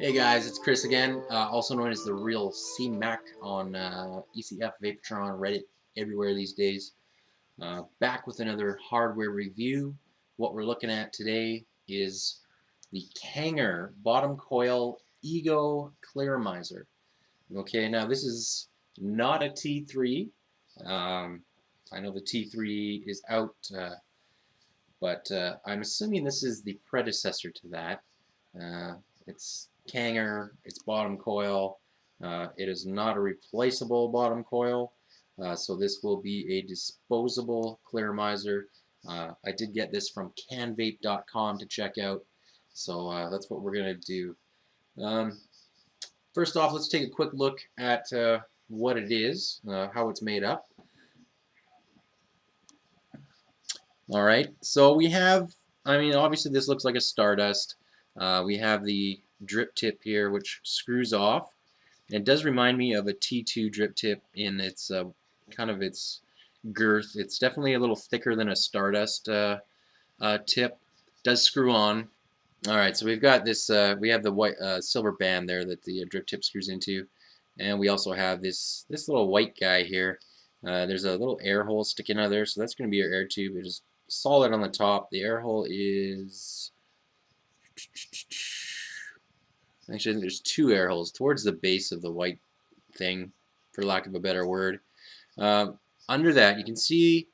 Hey guys, it's Chris again, also known as the real C-Mac on ECF, Vapotron, Reddit, everywhere these days. Back with another hardware review. What we're looking at today is the Kanger bottom coil Ego Clearomizer. Okay, now this is not a T3. I know the T3 is out, but I'm assuming this is the predecessor to that. It's Kanger, it's bottom coil. It is not a replaceable bottom coil, so this will be a disposable Clearomizer. I did get this from Canvape.com to check out, so that's what we're going to do. First off, let's take a quick look at what it is, how it's made up. All right, so we have, obviously this looks like a Stardust. We have the drip tip here, which screws off. And it does remind me of a T2 drip tip in its kind of its girth. It's definitely a little thicker than a Stardust tip. It does screw on. All right, so we've got this. We have the white silver band there that the drip tip screws into, and we also have this little white guy here. There's a little air hole sticking out of there, so that's going to be your air tube. It is solid on the top. The air hole is actually, I think there's two air holes towards the base of the white thing, for lack of a better word. Under that, you can see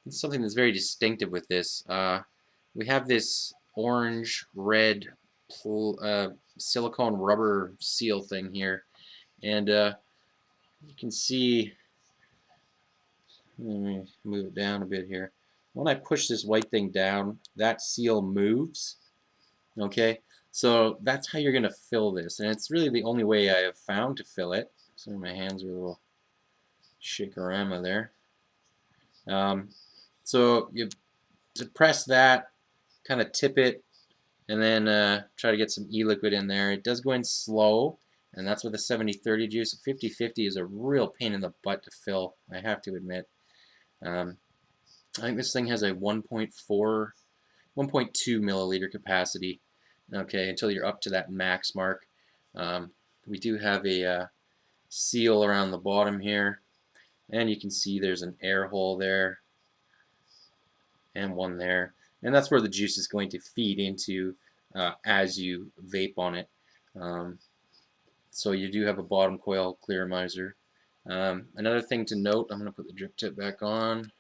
something that's very distinctive with this. We have this orange-red silicone rubber seal thing here, and you can see. Let me move it down a bit here. When I push this white thing down, that seal moves. Okay, so that's how you're going to fill this, and it's really the only way I have found to fill it. So my hands are a little shakerama there. So you depress that, kind of tip it, and then try to get some e-liquid in there. It does go in slow, and that's with a 70-30 juice. 50-50 is a real pain in the butt to fill, I have to admit. I think this thing has a 1.2 milliliter capacity. Okay, until you're up to that max mark. We do have a seal around the bottom here, and you can see there's an air hole there and one there, and that's where the juice is going to feed into as you vape on it. So you do have a bottom coil Clearomizer. Another thing to note, I'm going to put the drip tip back on.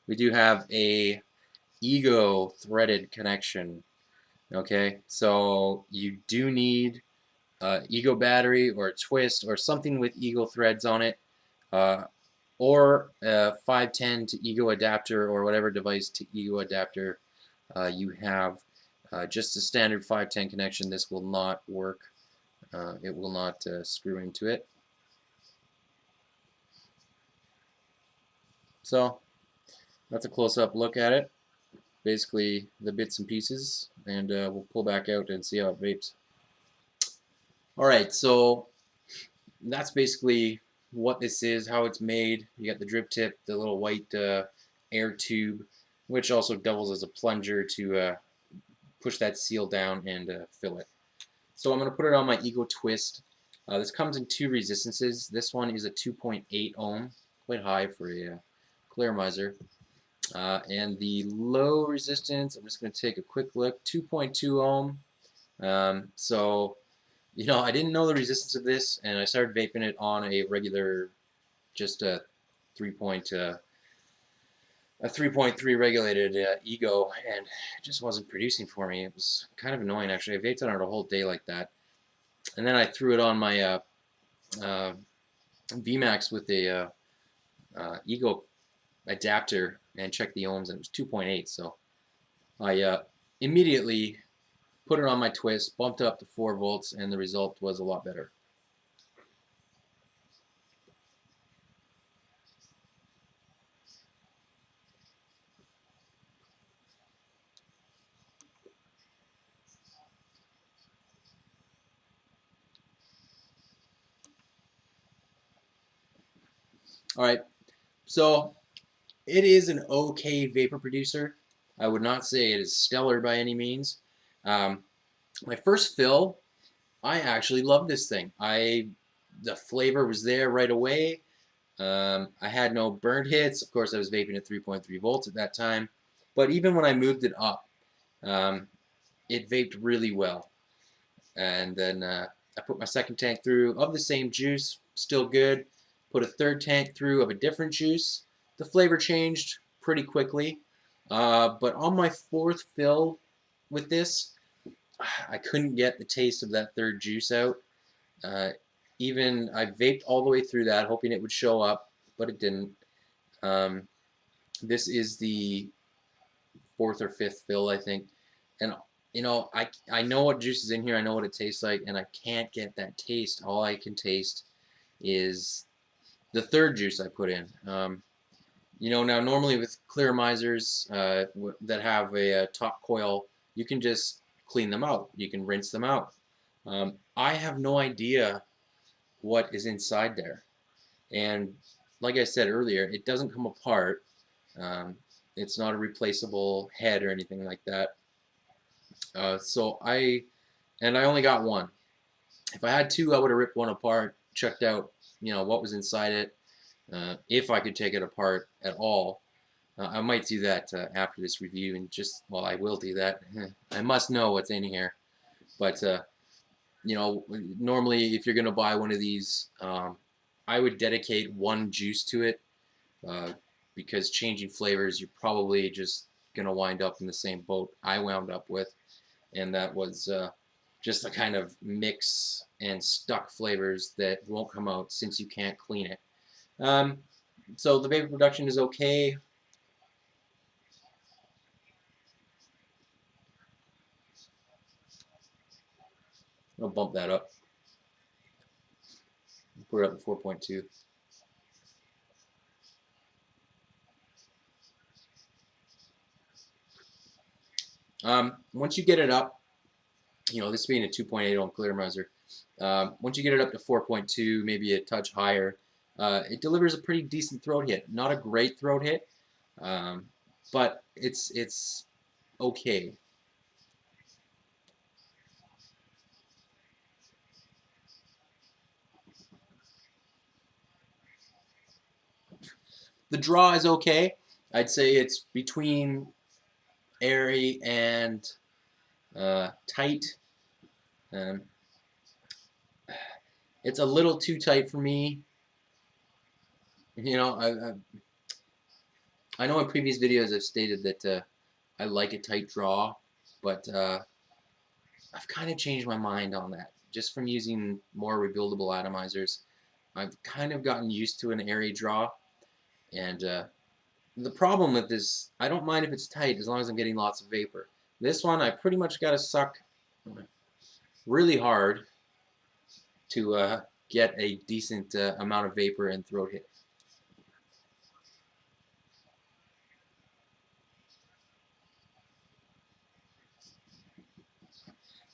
We do have a Ego threaded connection. Okay, so you do need Ego battery or a twist or something with Ego threads on it, or a 510 to Ego adapter or whatever device to Ego adapter you have. Just a standard 510 connection, this will not work. It will not screw into it. So that's a close-up look at it. Basically the bits and pieces, and we'll pull back out and see how it vapes. Alright, so that's basically what this is, how it's made. You got the drip tip, the little white air tube, which also doubles as a plunger to push that seal down and fill it. So I'm going to put it on my Ego Twist. This comes in two resistances. This one is a 2.8 ohm, quite high for a Clearomizer. And the low resistance, I'm just going to take a quick look, 2.2 ohm. So, you know, I didn't know the resistance of this, and I started vaping it on a regular, just a 3.3 regulated Ego, and it just wasn't producing for me. It was kind of annoying, actually. I vaped on it a whole day like that. And then I threw it on my VMAX with a Ego adapter and checked the ohms, and it was 2.8. So I immediately put it on my twist, bumped it up to 4 volts, and the result was a lot better. Alright, so it is an okay vapor producer. I would not say it is stellar by any means. My first fill, I actually loved this thing. The flavor was there right away. I had no burnt hits. Of course, I was vaping at 3.3 volts at that time. But even when I moved it up, it vaped really well. And then I put my second tank through of the same juice, still good. Put a third tank through of a different juice. The flavor changed pretty quickly. But on my fourth fill with this, I couldn't get the taste of that third juice out. Even I vaped all the way through that, hoping it would show up, but it didn't. This is the fourth or fifth fill, I think, and you know, I know what juice is in here. I know what it tastes like, and I can't get that taste. All I can taste is the third juice I put in. You know, now normally with Clearomizers that have a top coil, you can just clean them out. You can rinse them out. I have no idea what is inside there, and like I said earlier, it doesn't come apart. It's not a replaceable head or anything like that. So I only got one. If I had two, I would have ripped one apart, checked out, you know, what was inside it. If I could take it apart at all, I might do that after this review, and just, well, I will do that. I must know what's in here. But you know, normally if you're gonna buy one of these, I would dedicate one juice to it, because changing flavors, you're probably just gonna wind up in the same boat I wound up with, and that was just the kind of mix and stuck flavors that won't come out since you can't clean it. So the vapor production is okay. I'll bump that up. Put it up to 4.2. Once you get it up, you know, this being a 2.8 ohm Clearomizer, once you get it up to 4.2, maybe a touch higher, it delivers a pretty decent throat hit. Not a great throat hit, but it's okay. The draw is okay. I'd say it's between airy and tight. It's a little too tight for me. You know, I know in previous videos I've stated that I like a tight draw, but I've kind of changed my mind on that. Just from using more rebuildable atomizers, I've kind of gotten used to an airy draw, and the problem with this, I don't mind if it's tight as long as I'm getting lots of vapor. This one, I pretty much got to suck really hard to get a decent amount of vapor and throat hit.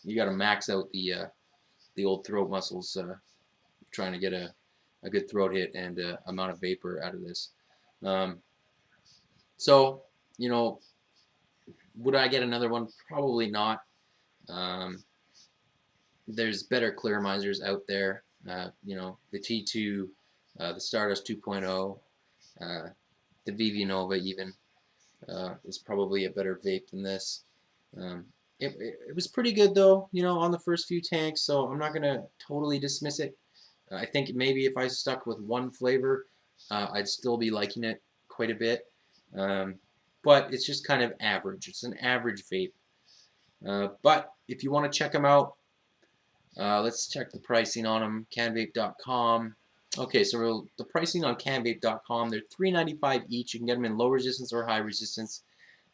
You got to max out the old throat muscles trying to get a good throat hit and amount of vapor out of this. So, you know, would I get another one? Probably not. There's better Clearomizers out there. You know, the T2, the Stardust 2.0, the VV Nova even is probably a better vape than this. It was pretty good though, you know, on the first few tanks, so I'm not gonna totally dismiss it. I think maybe if I stuck with one flavor, I'd still be liking it quite a bit. But it's just kind of average. It's an average vape. But if you want to check them out, let's check the pricing on them. Canvape.com. Okay, so the pricing on Canvape.com, they're $3.95 each. You can get them in low resistance or high resistance.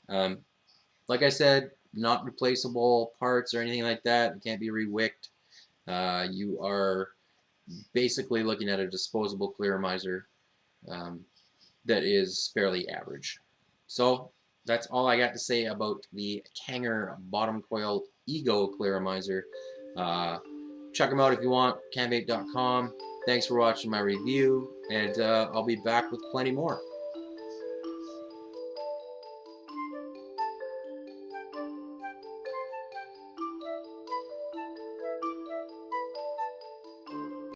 Like I said, not replaceable parts or anything like that. It can't be rewicked. You are basically looking at a disposable Clearomizer that is fairly average. So that's all I got to say about the Kanger bottom coil Ego Clearomizer. Check them out if you want, canvape.com. Thanks for watching my review, and I'll be back with plenty more.